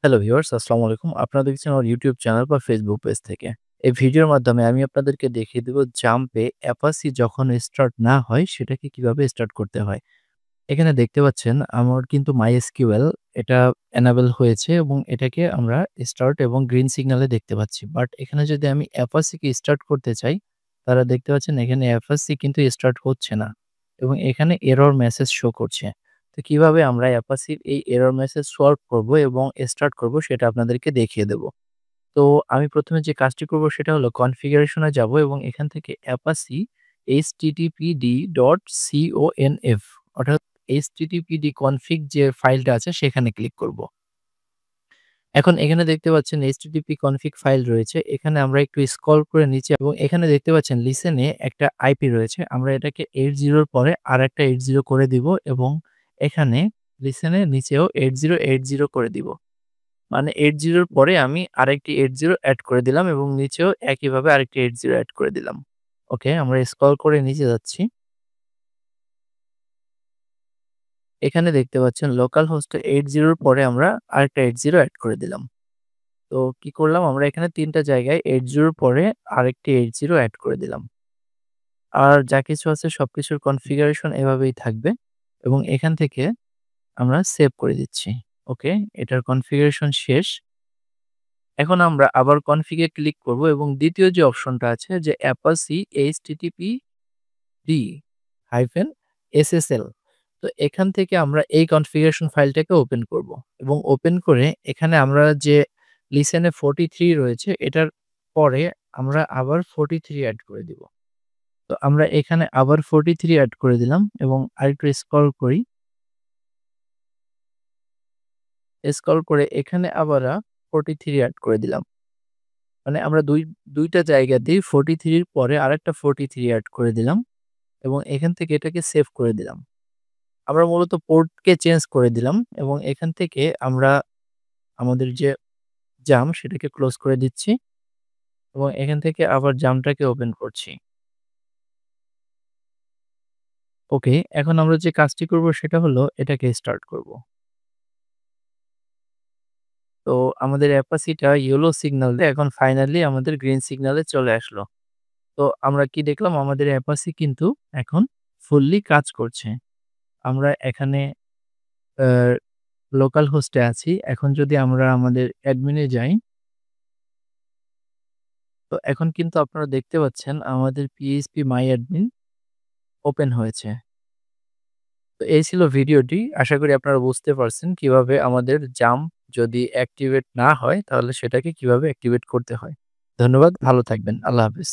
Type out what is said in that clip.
Hello viewers, আসসালামু আলাইকুম। আপনারা দেখছেন আমার ইউটিউব চ্যানেল বা ফেসবুক পেজ থেকে। এই ভিডিওর মাধ্যমে আমি আপনাদেরকে দেখিয়ে দেব জাম্পে অ্যাপাচি যখন স্টার্ট না হয় সেটাকে কিভাবে স্টার্ট করতে হয়। এখানে দেখতে পাচ্ছেন আমার কিন্তু MySQL এটা এনেবল হয়েছে এবং এটাকে আমরা স্টার্ট এবং গ্রিন সিগন্যালে দেখতে পাচ্ছি। বাট এখানে যদি আমি অ্যাপাচিকে স্টার্ট করতে চাই, তাহলে দেখতে পাচ্ছেন এখানে অ্যাপাচি কিন্তু স্টার্ট হচ্ছে না এবং এখানে এরর মেসেজ শো করছে। তো কিভাবে আমরা অ্যাপাচির এই এরর মেসেজ সলভ করব এবং স্টার্ট করব সেটা আপনাদেরকে দেখিয়ে দেব। তো আমি ১ম এ যে কাজটি করব সেটা হলো কনফিগারেশন এ যাব এবং এখান থেকে অ্যাপাচি httpd.conf অর্থাৎ httpd config যে ফাইলটা আছে সেখানে ক্লিক করব। এখন এখানে দেখতে পাচ্ছেন http config ফাইল রয়েছে। এখানে আমরা একটু স্ক্রল করে নিচে এবং এখানে দেখতে পাচ্ছেন লিসেন এ একটা আইপি রয়েছে। আমরা এটাকে 80 এর পরে আরেকটা 80 করে দিব এবং এখানে লিসেন এর নিচেও 8080 করে দিব। মানে 80 এর পরে আমি আরেকটি 80 এড করে দিলাম এবং নিচেও একইভাবে আরেকটি 80 এড করে দিলাম। ওকে, আমরা স্ক্রল করে নিচে যাচ্ছি। এখানে দেখতে পাচ্ছেন লোকাল হোস্ট 80 এর পরে আমরা আরেকটা 80 এড করে দিলাম। তো কি করলাম আমরা এখানে ৩ টা জায়গায় 80 এর পরে আরেকটি 80 এড করে দিলাম। আর যা কিছু আছে সবকিছুর কনফিগারেশন এভাবেই থাকবে এবং এখান থেকে আমরা সেভ করে দিচ্ছি। ওকে, এটার কনফিগারেশন শেষ। এখন আমরা আবার কনফিগ এ ক্লিক করব এবং দ্বিতীয় যে অপশনটা আছে যে Apache httpd-ssl, তো এখান থেকে আমরা এই কনফিগারেশন ফাইলটাকে ওপেন করব এবং ওপেন করে এখানে আমরা যে লিসেন এ 43 রয়েছে এটার পরে আমরা আবার 43 এড করে দিব। তো আমরা এখানে আবার 43 এড করে দিলাম এবং আরেকটু স্ক্রল করি। স্ক্রল করে এখানে আবার 43 এড করে দিলাম। মানে আমরা ২ টা জায়গাতেই 43 এর পরে আরেকটা 43 এড করে দিলাম এবং এখান থেকে এটাকে সেভ করে দিলাম। আমরা মূলত পোর্টকে চেঞ্জ করে দিলাম এবং এখান থেকে আমরা আমাদের যে জাম সেটাকে ক্লোজ করে দিচ্ছি এবং এখান থেকে আবার জামটাকে ওপেন করছি। ওকে, এখন আমরা যে কাজটি করব সেটা হলো এটাকে স্টার্ট করব। তো আমাদের অ্যাপাচিটা ইয়েলো সিগন্যাল দিয়ে এখন ফাইনালি আমাদের গ্রিন সিগন্যালে চলে আসলো। তো আমরা কি দেখলাম আমাদের অ্যাপাচি কিন্তু এখন ফুললি কাজ করছে। আমরা এখানে আ লোকাল হোস্টে আছি। এখন যদি আমরা আমাদের অ্যাডমিনে যাই, তো এখন কিন্তু আপনারা দেখতে পাচ্ছেন আমাদের PHP My Admin ওপেন হয়েছে। তো এই ছিল ভিডিওটি। আশা করি আপনারা বুঝতে পারছেন কিভাবে আমাদের জাম্প যদি অ্যাক্টিভেট না হয় তাহলে সেটাকে কিভাবে অ্যাক্টিভেট করতে হয়। ধন্যবাদ, ভালো থাকবেন। আল্লাহ হাফেজ।